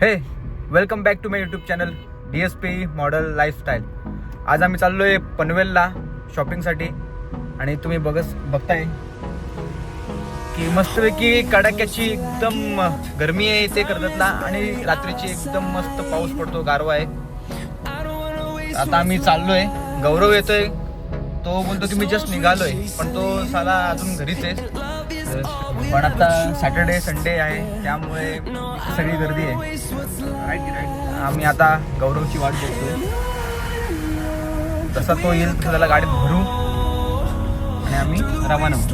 हे welcome back to my YouTube channel DSP model lifestyle. आज आम्ही चाललो आहे पनवेलला शॉपिंगसाठी आणि तुम्ही बघताय की मस्तपैकी कडाक्याची एकदम गरमी आहे ते कर्जतला आणि रात्रीची एकदम मस्त पाऊस पडतो, गारवा आहे. आता आम्ही चाललोय, गौरव येतोय, तो बोलतो की मी जस्ट निघालोय, पण तो साला अजून घरीच आहे. पण आता सॅटर्डे संडे आहे त्यामुळे सगळी गर्दी आहे. आम्ही आता गौरवची वाट बघतोय, तसा तो येईल तसं त्याला गाडीत भरू आणि आम्ही रवाना होऊ.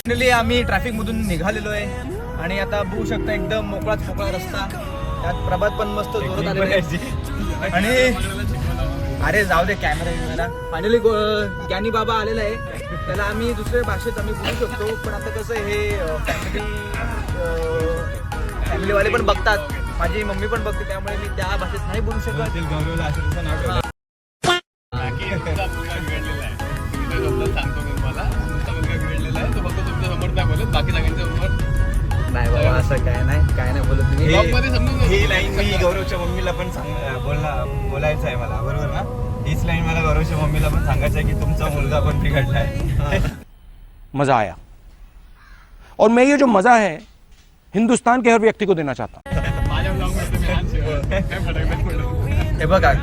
फायनली आम्ही ट्रॅफिक मधून निघालेलो आहे आणि आता बघू शकता एकदम मोकळा रस्ता. त्यात प्रभात पण मस्त जोरात आलेला आहे. आणि अरे जाऊ दे कॅमेरा. फायनली ज्ञानी बाबा आलेला आहे, त्याला आम्ही दुसऱ्या भाषेत आम्ही बोलू शकतो, पण आता कसं हे फॅमिलीवाले पण बघतात, माझी मम्मी पण बघते, त्यामुळे मी त्या भाषेत नाही बोलू शकत. नाही बाबा असं काय नाही बोलत तुम्ही. ही लाईन मी गौरवच्या मम्मीला पण बोलायचं आहे मला, बरोबर ना? हीच लाईन मला गौरवच्या मम्मीला पण सांगायचं आहे की तुमचा मुलगा पण बिघडलाय. मजा आया और मैं ये जो मजा है हिंदुस्तान के हर व्यक्ति को देना चाहता हूँ. हे बघा,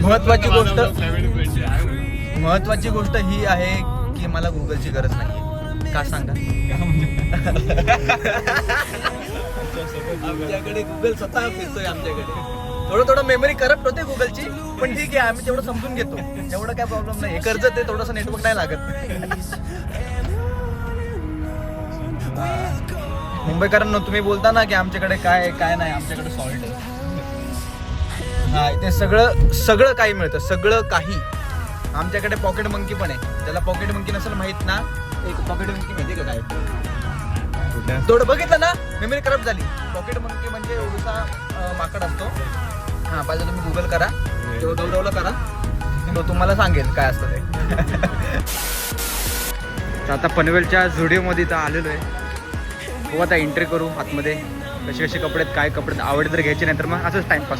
महत्वाची गोष्ट ही आहे की मला गुगलची गरज नाही. का सांगा? आमच्याकडे गुगल स्वतः फिरतोय आमच्याकडे. थोडं मेमरी करप्ट होते गुगलची, पण ठीक आहे, आम्ही तेवढं समजून घेतो, तेवढं काय प्रॉब्लेम नाही. कर्ज ते थोडंसं नेटवर्क नाही लागत. मुंबईकरांनो, तुम्ही बोलता ना की आमच्याकडे काय नाही, आमच्याकडे सॉल्ट आहे. हा, इथे सगळं काही मिळतं, सगळं काही. आमच्याकडे पॉकेट मंकी पण आहे. ज्याला पॉकेट मंकी नसेल माहित ना, एक पॉकेट मंकी माहिती का काय? थोडं बघितलं ना, मेमरी करप्ट झाली. पॉकेट मंकी म्हणजे एवढा माकड असतो. हा, पाहिजे तुम्ही गुगल करा किंवा गौरवला करा, तो तुम्हाला सांगेल काय असतं ते. आता पनवेलच्या झुडिओमध्ये इथं आलेलो आहे. हो, आता एंट्री करू आतमध्ये. कसे कपडे आहेत, काय कपडे आवडते तर घ्यायचे, नाही तर मग असंच timepass.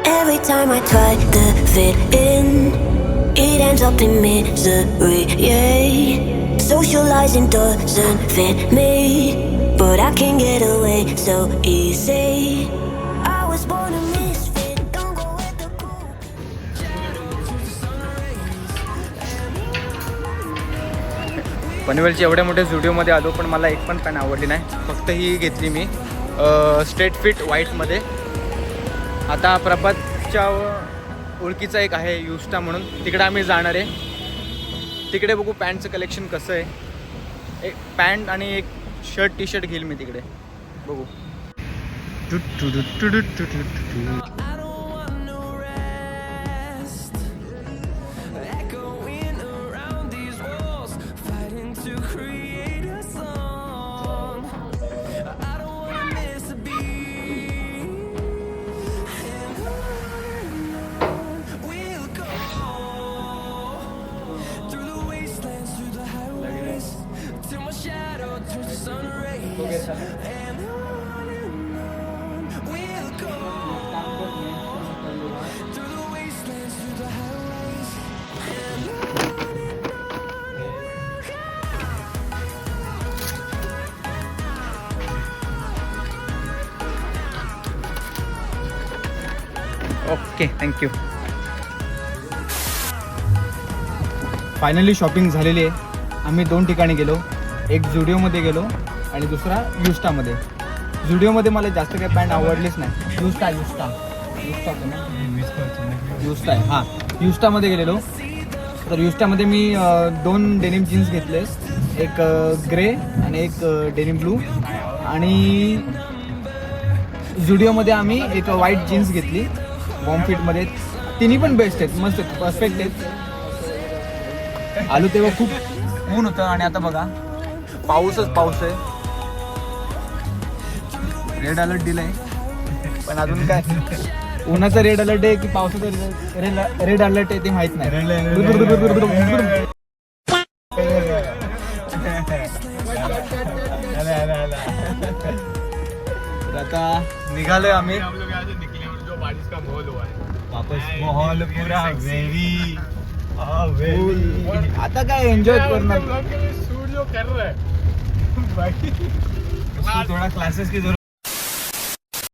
Every time I try to fit in, it ends up in misery, yeah. Socializing doesn't fit me, but I can get away so easy. I was born a misfit, don't go with the cool. पनवेलच्या एवढ्या मोठ्या स्टुडिओमध्ये आलो, पण मला एक पण pan आवडली नाही. फक्त ही घेतली मी स्ट्रेट फिट व्हाईटमध्ये. आता प्रभातच्या ओळखीचा एक आहे युस्टा म्हणून, तिकडे आम्ही जाणार आहे. तिकडे बघू पॅन्टचं कलेक्शन कसं आहे. एक पॅन्ट आणि एक शर्ट टी शर्ट घेईल मी तिकडे, बघू. Okay, thank you. फायनली शॉपिंग झालेली आहे. आम्ही 2 ठिकाणी गेलो, एक झुडिओमध्ये गेलो आणि दुसरा युस्टामध्ये. झुडिओमध्ये मला जास्त काही पॅन्ट आवडलीच नाही. युस्टा आहे. हां, युस्टामध्ये गेलेलो. तर युस्टामध्ये मी 2 डेनिम जीन्स घेतले, एक ग्रे आणि एक डेनिम ब्लू. आणि झुडिओमध्ये आम्ही एक व्हाईट जीन्स घेतली वॉर्म फिटमध्ये. तिन्ही पण बेस्ट आहेत, मस्त आहेत, परफेक्ट आहेत. आलो तेव्हा खूप ऊन होतं आणि आता बघा पाऊस आहे. रेड अलर्ट दिलाय, पण अजून काय उन्हाचा रेड अलर्ट आहे की पावसाचा रेड अलर्ट आहे ते माहित नाही. तर आता निघालोय आम्ही वापस माहोल पुरा वेरी आता काय एन्जॉय करणार. थोड़ा क्लासेस की जरूरत